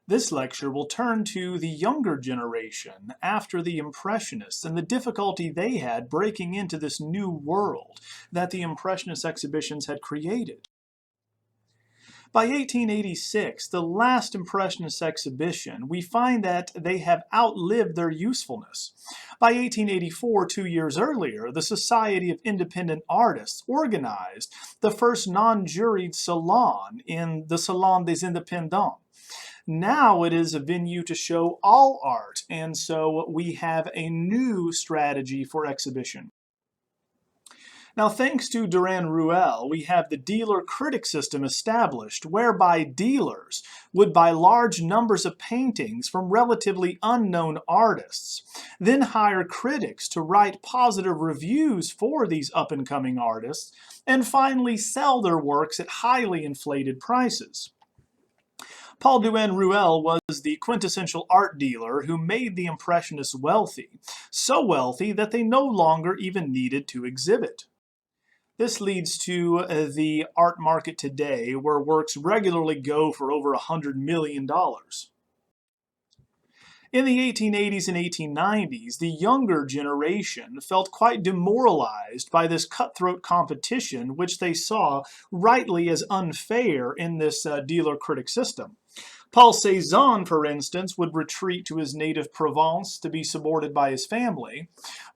This lecture will turn to the younger generation after the Impressionists and the difficulty they had breaking into this new world that the Impressionist exhibitions had created. By 1886, the last Impressionist exhibition, we find that they have outlived their usefulness. By 1884, 2 years earlier, the Society of Independent Artists organized the first non-juried salon in the Salon des Indépendants. Now it is a venue to show all art, and so we have a new strategy for exhibition. Now, thanks to Durand-Ruel, we have the dealer-critic system established, whereby dealers would buy large numbers of paintings from relatively unknown artists, then hire critics to write positive reviews for these up-and-coming artists, and finally sell their works at highly inflated prices. Paul Durand-Ruel was the quintessential art dealer who made the Impressionists wealthy, so wealthy that they no longer even needed to exhibit. This leads to the art market today, where works regularly go for over $100 million. In the 1880s and 1890s, the younger generation felt quite demoralized by this cutthroat competition, which they saw rightly as unfair in this dealer-critic system. Paul Cézanne, for instance, would retreat to his native Provence to be supported by his family.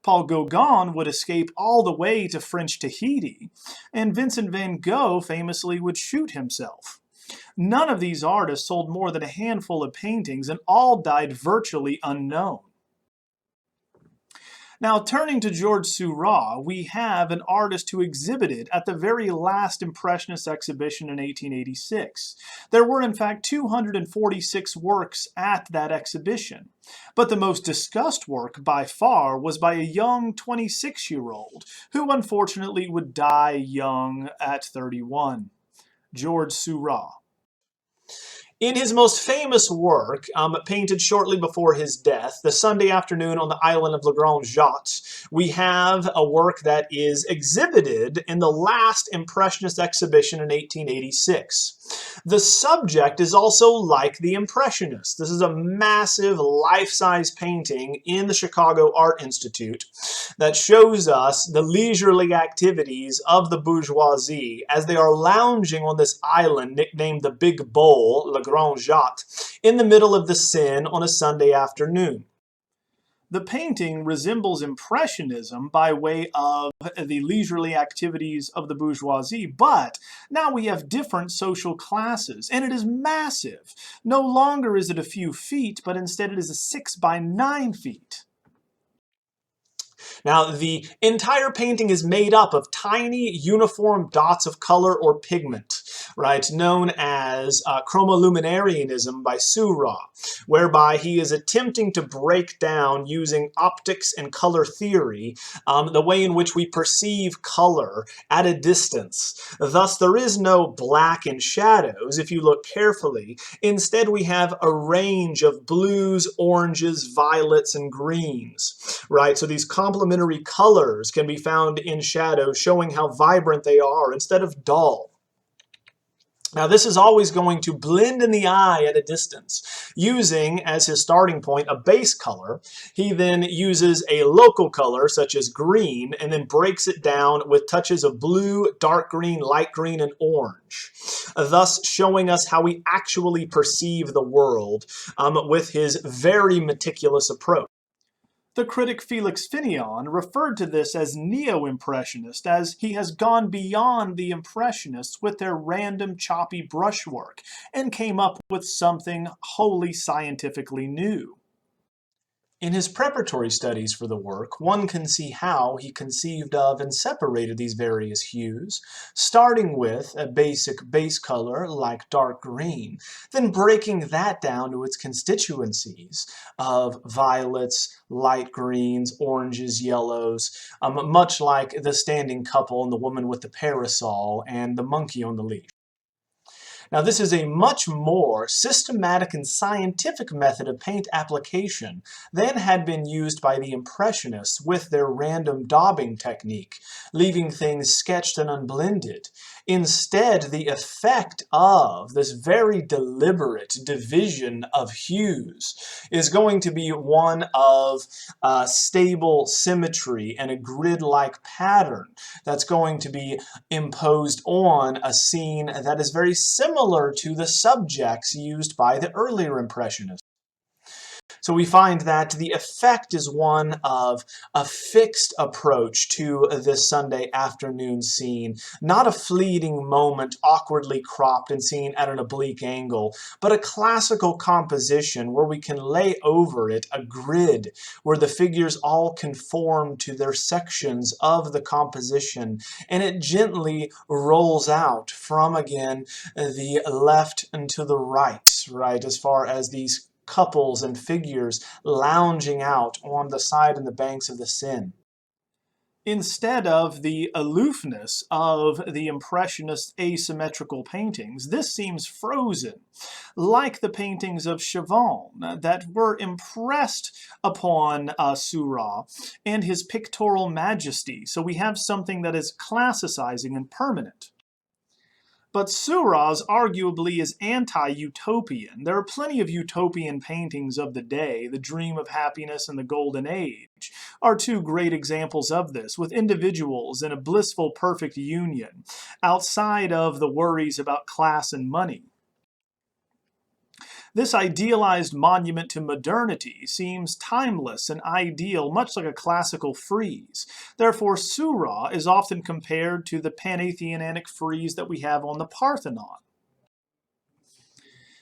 Paul Gauguin would escape all the way to French Tahiti, and Vincent van Gogh famously would shoot himself. None of these artists sold more than a handful of paintings, and all died virtually unknown. Now, turning to Georges Seurat, we have an artist who exhibited at the very last Impressionist exhibition in 1886. There were, in fact, 246 works at that exhibition. But the most discussed work by far was by a young 26-year-old, who unfortunately would die young at 31. Georges Seurat. In his most famous work, painted shortly before his death, The Sunday Afternoon on the Island of Le Grand Jatte, we have a work that is exhibited in the last Impressionist exhibition in 1886. The subject is also like the Impressionists. This is a massive life-size painting in the Chicago Art Institute that shows us the leisurely activities of the bourgeoisie as they are lounging on this island nicknamed the Big Bowl, Le Grand Jatte, in the middle of the Seine on a Sunday afternoon. The painting resembles Impressionism by way of the leisurely activities of the bourgeoisie, but now we have different social classes, and it is massive. No longer is it a few feet, but instead it is a 6 by 9 feet. Now, the entire painting is made up of tiny, uniform dots of color or pigment, right, known as chromoluminarianism by Seurat, whereby he is attempting to break down, using optics and color theory, the way in which we perceive color at a distance. Thus, there is no black and shadows, if you look carefully. Instead, we have a range of blues, oranges, violets, and greens, right? So these complementary colors can be found in shadow, showing how vibrant they are instead of dull. Now, this is always going to blend in the eye at a distance. Using as his starting point a base color, he then uses a local color such as green and then breaks it down with touches of blue, dark green, light green, and orange, thus showing us how we actually perceive the world with his very meticulous approach. The critic Felix Finian referred to this as Neo-Impressionist, as he has gone beyond the Impressionists with their random choppy brushwork and came up with something wholly scientifically new. In his preparatory studies for the work, one can see how he conceived of and separated these various hues, starting with a basic base color like dark green, then breaking that down to its constituencies of violets, light greens, oranges, yellows, much like the standing couple and the woman with the parasol and the monkey on the leash. Now, this is a much more systematic and scientific method of paint application than had been used by the Impressionists with their random daubing technique, leaving things sketched and unblended. Instead, the effect of this very deliberate division of hues is going to be one of stable symmetry and a grid-like pattern that's going to be imposed on a scene that is very similar to the subjects used by the earlier Impressionists. So we find that the effect is one of a fixed approach to this Sunday afternoon scene, not a fleeting moment awkwardly cropped and seen at an oblique angle, but a classical composition where we can lay over it a grid where the figures all conform to their sections of the composition, and it gently rolls out from, again, the left and to the right, as far as these couples and figures lounging out on the side and the banks of the Seine. Instead of the aloofness of the Impressionist asymmetrical paintings, this seems frozen, like the paintings of Chauvel that were impressed upon Seurat and his pictorial majesty. So we have something that is classicizing and permanent. But Seurat's arguably is anti-utopian. There are plenty of utopian paintings of the day. The Dream of Happiness and the Golden Age are two great examples of this, with individuals in a blissful, perfect union, outside of the worries about class and money. This idealized monument to modernity seems timeless and ideal, much like a classical frieze. Therefore, Seurat is often compared to the Panathenaic frieze that we have on the Parthenon.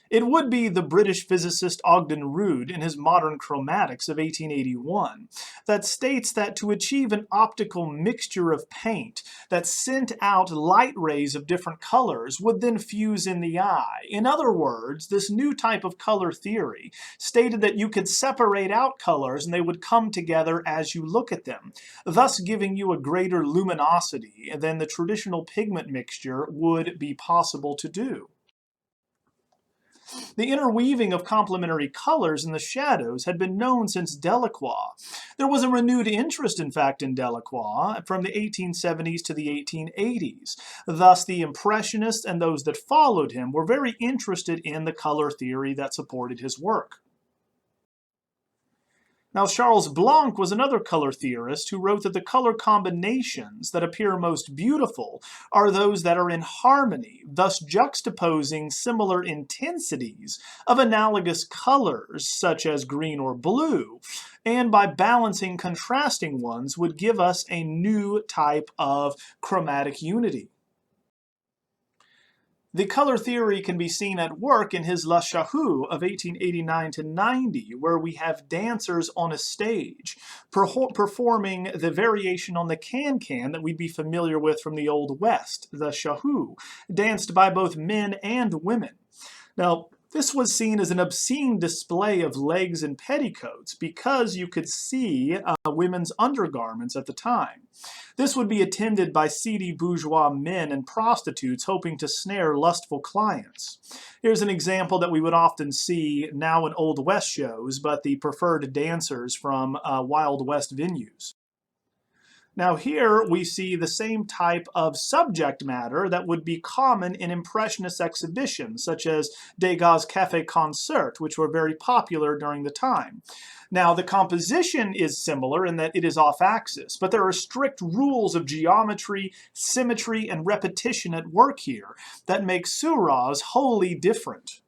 It would be the British physicist Ogden Rood in his Modern Chromatics of 1881 that states that to achieve an optical mixture of paint that sent out light rays of different colors would then fuse in the eye. In other words, this new type of color theory stated that you could separate out colors and they would come together as you look at them, thus giving you a greater luminosity than the traditional pigment mixture would be possible to do. The interweaving of complementary colors in the shadows had been known since Delacroix. There was a renewed interest, in fact, in Delacroix from the 1870s to the 1880s. Thus, the Impressionists and those that followed him were very interested in the color theory that supported his work. Now, Charles Blanc was another color theorist who wrote that the color combinations that appear most beautiful are those that are in harmony, thus juxtaposing similar intensities of analogous colors, such as green or blue, and by balancing contrasting ones would give us a new type of chromatic unity. The color theory can be seen at work in his La Chahut of 1889-90, where we have dancers on a stage performing the variation on the can-can that we'd be familiar with from the Old West, the Chahut, danced by both men and women. Now, this was seen as an obscene display of legs and petticoats because you could see women's undergarments at the time. This would be attended by seedy bourgeois men and prostitutes hoping to snare lustful clients. Here's an example that we would often see now in Old West shows, but the preferred dancers from Wild West venues. Now here we see the same type of subject matter that would be common in Impressionist exhibitions, such as Degas' Café Concert, which were very popular during the time. Now the composition is similar in that it is off-axis, but there are strict rules of geometry, symmetry, and repetition at work here that make Seurat's wholly different.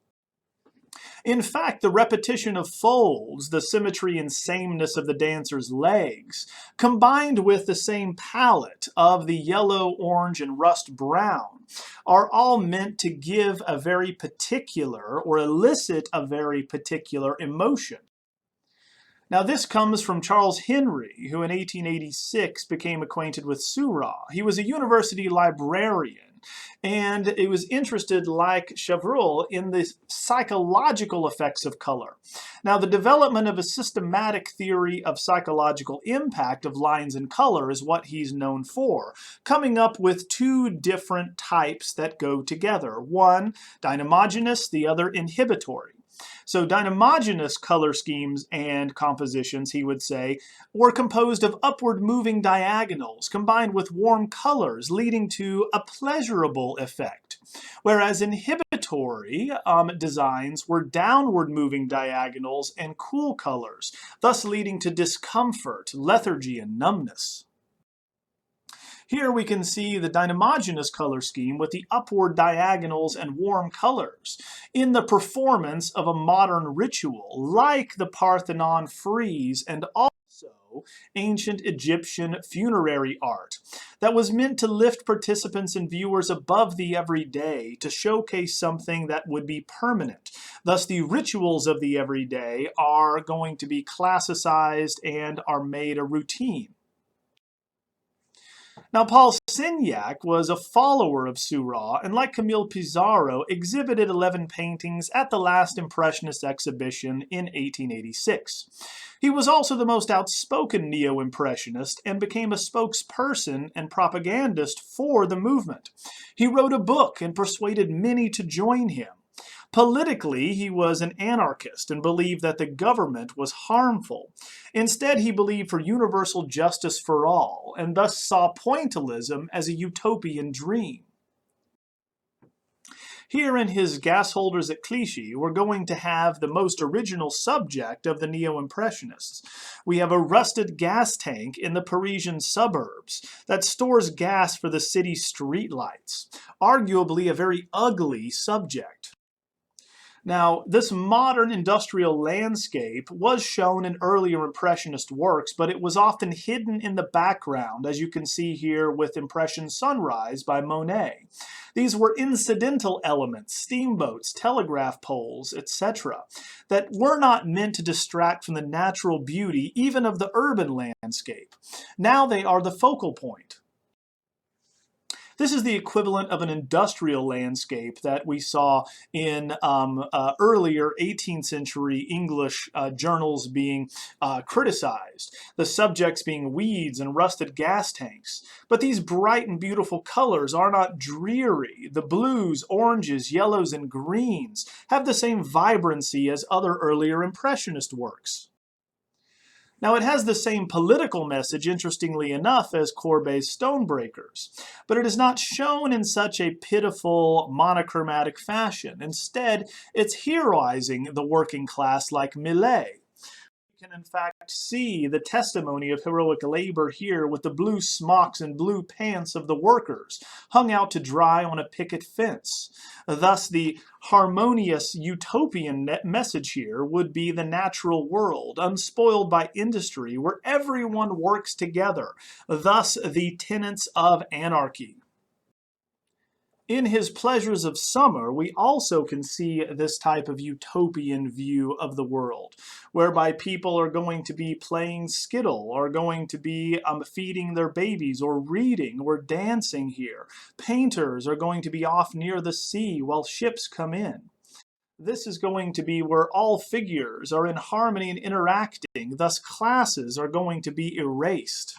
In fact, the repetition of folds, the symmetry and sameness of the dancer's legs, combined with the same palette of the yellow, orange, and rust brown, are all meant to give a very particular or elicit a very particular emotion. Now this comes from Charles Henry, who in 1886 became acquainted with Seurat. He was a university librarian, and he was interested, like Chevreul, in the psychological effects of color. Now, the development of a systematic theory of psychological impact of lines and color is what he's known for, coming up with two different types that go together. One, dynamogenous, the other inhibitory. So dynamogenous color schemes and compositions, he would say, were composed of upward moving diagonals combined with warm colors, leading to a pleasurable effect. Whereas inhibitory designs were downward moving diagonals and cool colors, thus leading to discomfort, lethargy, and numbness. Here we can see the dynamogenous color scheme with the upward diagonals and warm colors in the performance of a modern ritual, like the Parthenon frieze and also ancient Egyptian funerary art that was meant to lift participants and viewers above the everyday to showcase something that would be permanent. Thus, the rituals of the everyday are going to be classicized and are made a routine. Now, Paul Signac was a follower of Seurat and, like Camille Pissaro, exhibited 11 paintings at the last Impressionist exhibition in 1886. He was also the most outspoken Neo-Impressionist and became a spokesperson and propagandist for the movement. He wrote a book and persuaded many to join him. Politically, he was an anarchist and believed that the government was harmful. Instead, he believed for universal justice for all, and thus saw pointillism as a utopian dream. Here in his gas holders at Clichy, we're going to have the most original subject of the Neo-Impressionists. We have a rusted gas tank in the Parisian suburbs that stores gas for the city's streetlights, arguably a very ugly subject. Now, this modern industrial landscape was shown in earlier Impressionist works, but it was often hidden in the background, as you can see here with Impression Sunrise by Monet. These were incidental elements, steamboats, telegraph poles, etc., that were not meant to distract from the natural beauty even of the urban landscape. Now they are the focal point. This is the equivalent of an industrial landscape that we saw in earlier 18th century English journals being criticized, the subjects being weeds and rusted gas tanks. But these bright and beautiful colors are not dreary. The blues, oranges, yellows, and greens have the same vibrancy as other earlier Impressionist works. Now, it has the same political message, interestingly enough, as Courbet's Stonebreakers, but it is not shown in such a pitiful, monochromatic fashion. Instead, it's heroizing the working class like Millet. We can in fact see the testimony of heroic labor here with the blue smocks and blue pants of the workers hung out to dry on a picket fence. Thus, the harmonious utopian message here would be the natural world, unspoiled by industry, where everyone works together, thus the tenets of anarchy. In his Pleasures of Summer, we also can see this type of utopian view of the world, whereby people are going to be playing skittle, are going to be feeding their babies, or reading, or dancing here. Painters are going to be off near the sea while ships come in. This is going to be where all figures are in harmony and interacting, thus classes are going to be erased.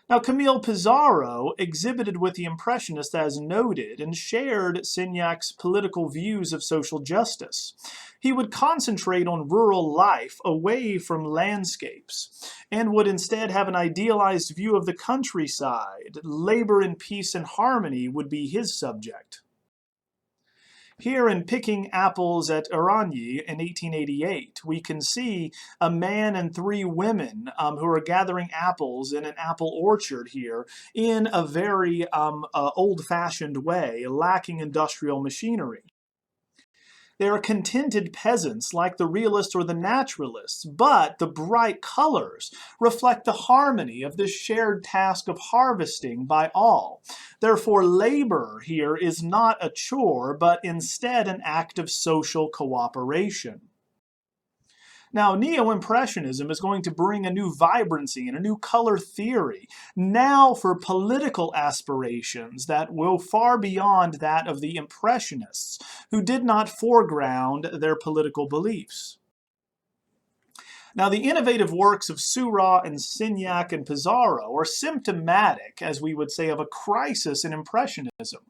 Now, Camille Pissaro exhibited with the Impressionists as noted and shared Signac's political views of social justice. He would concentrate on rural life away from landscapes and would instead have an idealized view of the countryside. Labor in peace and harmony would be his subject. Here in Picking Apples at Oragny in 1888, we can see a man and three women who are gathering apples in an apple orchard here in a very old-fashioned way, lacking industrial machinery. They are contented peasants like the realists or the naturalists, but the bright colors reflect the harmony of this shared task of harvesting by all. Therefore, labor here is not a chore, but instead an act of social cooperation. Now, Neo-Impressionism is going to bring a new vibrancy and a new color theory, now for political aspirations that go far beyond that of the Impressionists, who did not foreground their political beliefs. Now, the innovative works of Seurat and Signac and Pissaro are symptomatic, as we would say, of a crisis in Impressionism.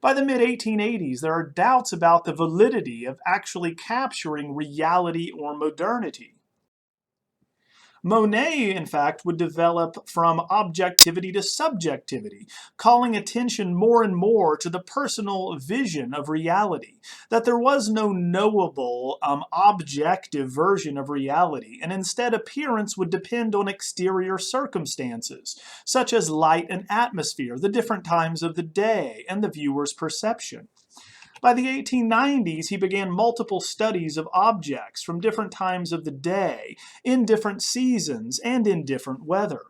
By the mid-1880s, there are doubts about the validity of actually capturing reality or modernity. Monet, in fact, would develop from objectivity to subjectivity, calling attention more and more to the personal vision of reality, that there was no knowable, objective version of reality, and instead appearance would depend on exterior circumstances, such as light and atmosphere, the different times of the day, and the viewer's perception. By the 1890s, he began multiple studies of objects from different times of the day, in different seasons, and in different weather.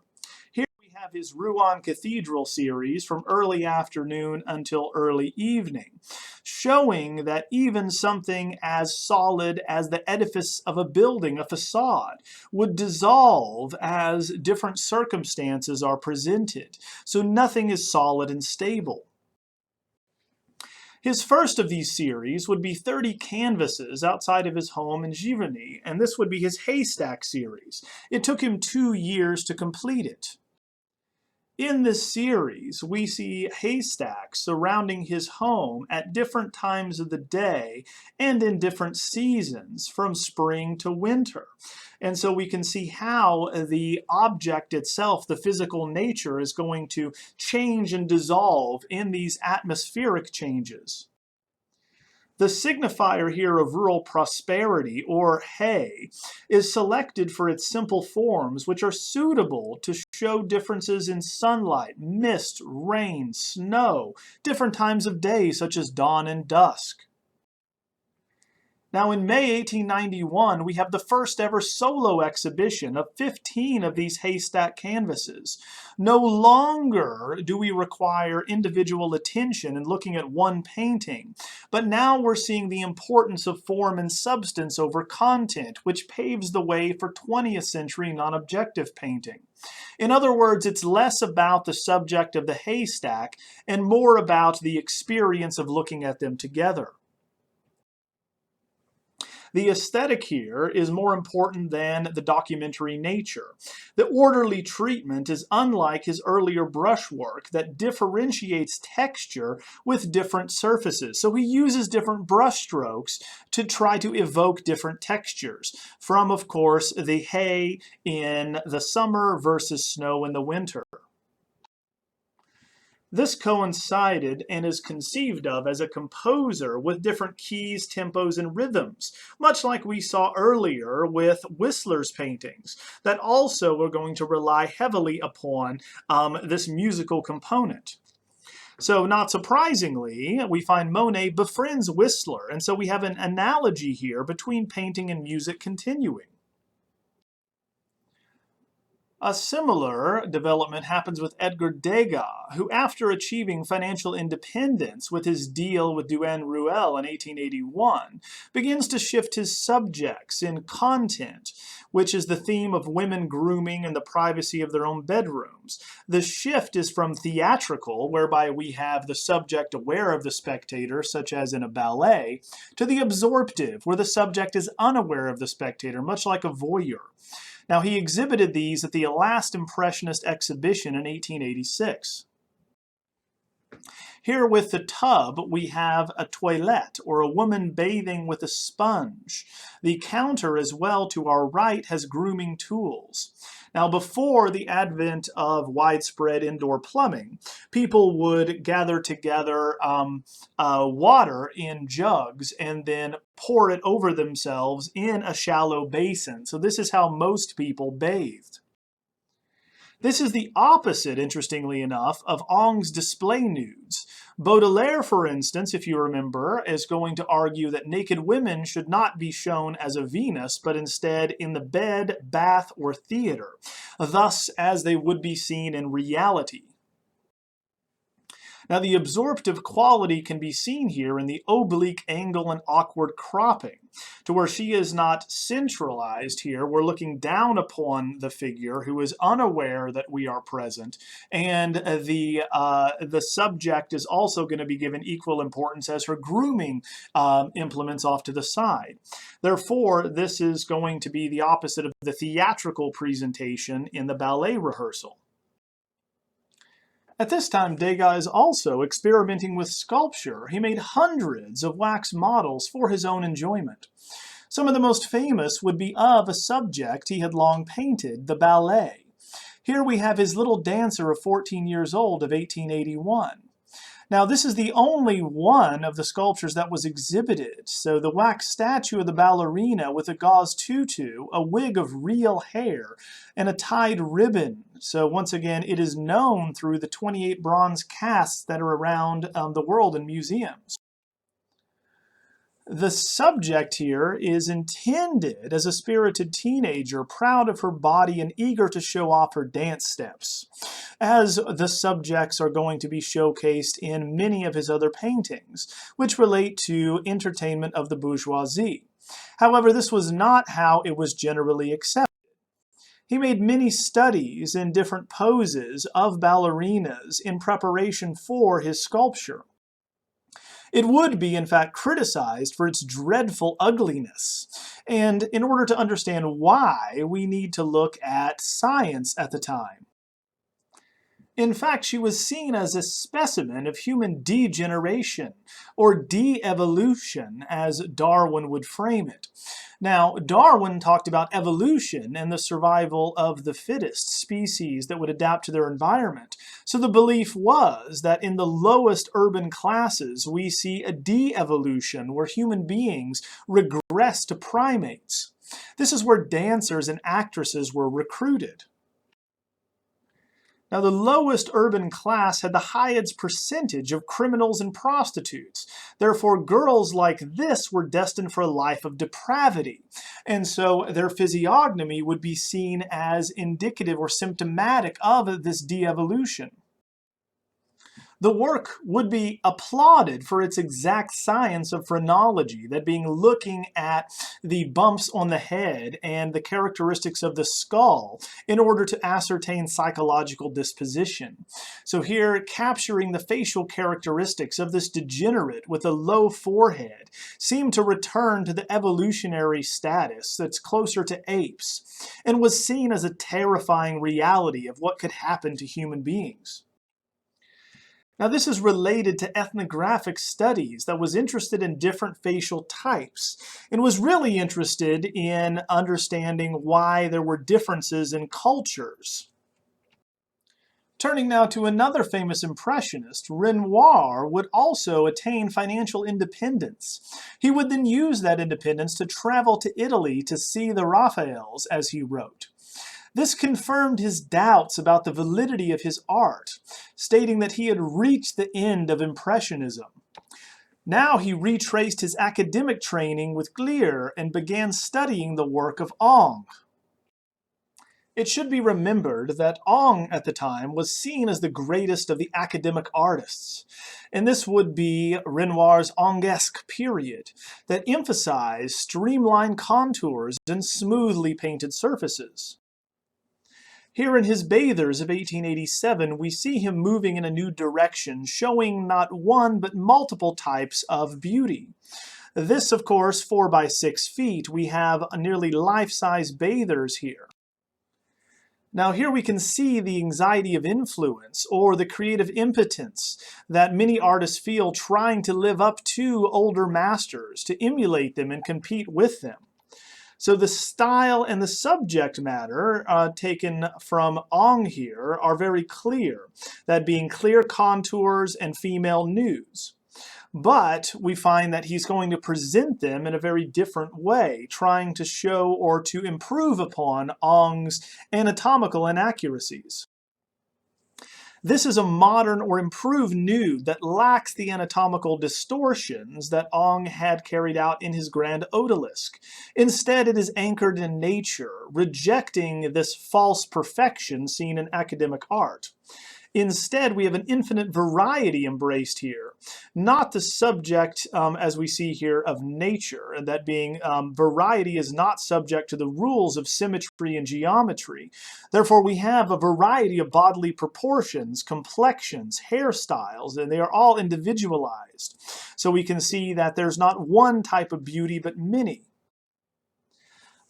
Here we have his Rouen Cathedral series from early afternoon until early evening, showing that even something as solid as the edifice of a building, a facade, would dissolve as different circumstances are presented. So nothing is solid and stable. His first of these series would be 30 canvases outside of his home in Giverny, and this would be his Haystack series. It took him 2 years to complete it. In this series, we see haystacks surrounding his home at different times of the day and in different seasons, from spring to winter. And so we can see how the object itself, the physical nature, is going to change and dissolve in these atmospheric changes. The signifier here of rural prosperity, or hay, is selected for its simple forms, which are suitable to show differences in sunlight, mist, rain, snow, different times of day, such as dawn and dusk. Now, in May 1891, we have the first ever solo exhibition of 15 of these haystack canvases. No longer do we require individual attention in looking at one painting, but now we're seeing the importance of form and substance over content, which paves the way for 20th century non-objective painting. In other words, it's less about the subject of the haystack and more about the experience of looking at them together. The aesthetic here is more important than the documentary nature. The orderly treatment is unlike his earlier brushwork that differentiates texture with different surfaces. So he uses different brushstrokes to try to evoke different textures from, of course, the hay in the summer versus snow in the winter. This coincided and is conceived of as a composer with different keys, tempos, and rhythms, much like we saw earlier with Whistler's paintings, that also are going to rely heavily upon this musical component. So not surprisingly, we find Monet befriends Whistler, and so we have an analogy here between painting and music continuing. A similar development happens with Edgar Degas, who, after achieving financial independence with his deal with Duane-Ruel in 1881, begins to shift his subjects in content, which is the theme of women grooming and the privacy of their own bedrooms. The shift is from theatrical, whereby we have the subject aware of the spectator, such as in a ballet, to the absorptive, where the subject is unaware of the spectator, much like a voyeur. Now, he exhibited these at the last Impressionist Exhibition in 1886. Here with the tub, we have a toilette, or a woman bathing with a sponge. The counter as well to our right has grooming tools. Now, before the advent of widespread indoor plumbing, people would gather together water in jugs and then pour it over themselves in a shallow basin. So this is how most people bathed. This is the opposite, interestingly enough, of Ingres' display nudes. Baudelaire, for instance, if you remember, is going to argue that naked women should not be shown as a Venus, but instead in the bed, bath, or theater, thus as they would be seen in reality. Now, the absorptive quality can be seen here in the oblique angle and awkward cropping, to where she is not centralized here. We're looking down upon the figure who is unaware that we are present, and the subject is also going to be given equal importance as her grooming implements off to the side. Therefore, this is going to be the opposite of the theatrical presentation in the ballet rehearsal. At this time, Degas is also experimenting with sculpture. He made hundreds of wax models for his own enjoyment. Some of the most famous would be of a subject he had long painted, the ballet. Here we have his little dancer of 14 years old of 1881. Now, this is the only one of the sculptures that was exhibited. So the wax statue of the ballerina with a gauze tutu, a wig of real hair, and a tied ribbon. So once again, it is known through the 28 bronze casts that are around the world in museums. The subject here is intended as a spirited teenager, proud of her body and eager to show off her dance steps, as the subjects are going to be showcased in many of his other paintings, which relate to entertainment of the bourgeoisie. However, this was not how it was generally accepted. He made many studies in different poses of ballerinas in preparation for his sculpture. It would be, in fact, criticized for its dreadful ugliness. And in order to understand why, we need to look at science at the time. In fact, she was seen as a specimen of human degeneration, or de-evolution, as Darwin would frame it. Now, Darwin talked about evolution and the survival of the fittest species that would adapt to their environment. So the belief was that in the lowest urban classes, we see a de-evolution where human beings regress to primates. This is where dancers and actresses were recruited. Now, the lowest urban class had the highest percentage of criminals and prostitutes. Therefore, girls like this were destined for a life of depravity. And so their physiognomy would be seen as indicative or symptomatic of this de-evolution. The work would be applauded for its exact science of phrenology, that being looking at the bumps on the head and the characteristics of the skull in order to ascertain psychological disposition. So here, capturing the facial characteristics of this degenerate with a low forehead seemed to return to the evolutionary status that's closer to apes, and was seen as a terrifying reality of what could happen to human beings. Now, this is related to ethnographic studies that was interested in different facial types and was really interested in understanding why there were differences in cultures. Turning now to another famous Impressionist, Renoir would also attain financial independence. He would then use that independence to travel to Italy to see the Raphaels, as he wrote. This confirmed his doubts about the validity of his art, stating that he had reached the end of Impressionism. Now he retraced his academic training with Glier and began studying the work of Ingres. It should be remembered that Ingres at the time was seen as the greatest of the academic artists, and this would be Renoir's Ingresque period that emphasized streamlined contours and smoothly painted surfaces. Here in his Bathers of 1887, we see him moving in a new direction, showing not one but multiple types of beauty. This, of course, 4 by 6 feet, we have nearly life-size Bathers here. Now here we can see the anxiety of influence, or the creative impotence that many artists feel trying to live up to older masters, to emulate them and compete with them. So the style and the subject matter taken from Ingres here are very clear, that being clear contours and female nudes. But we find that he's going to present them in a very different way, trying to show or to improve upon Ingres' anatomical inaccuracies. This is a modern or improved nude that lacks the anatomical distortions that Ingres had carried out in his Grand Odalisque. Instead, it is anchored in nature, rejecting this false perfection seen in academic art. Instead, we have an infinite variety embraced here, not the subject, as we see here, of nature, and that being variety is not subject to the rules of symmetry and geometry. Therefore, we have a variety of bodily proportions, complexions, hairstyles, and they are all individualized. So we can see that there's not one type of beauty, but many.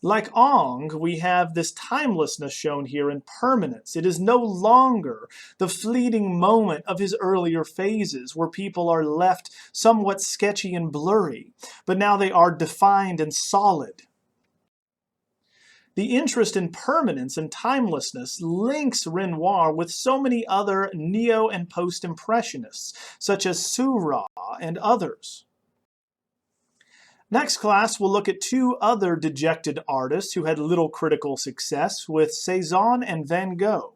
Like Ong, we have this timelessness shown here in permanence. It is no longer the fleeting moment of his earlier phases where people are left somewhat sketchy and blurry, but now they are defined and solid. The interest in permanence and timelessness links Renoir with so many other neo and post-impressionists, such as Seurat and others. Next class, we'll look at two other dejected artists who had little critical success with Cezanne and Van Gogh.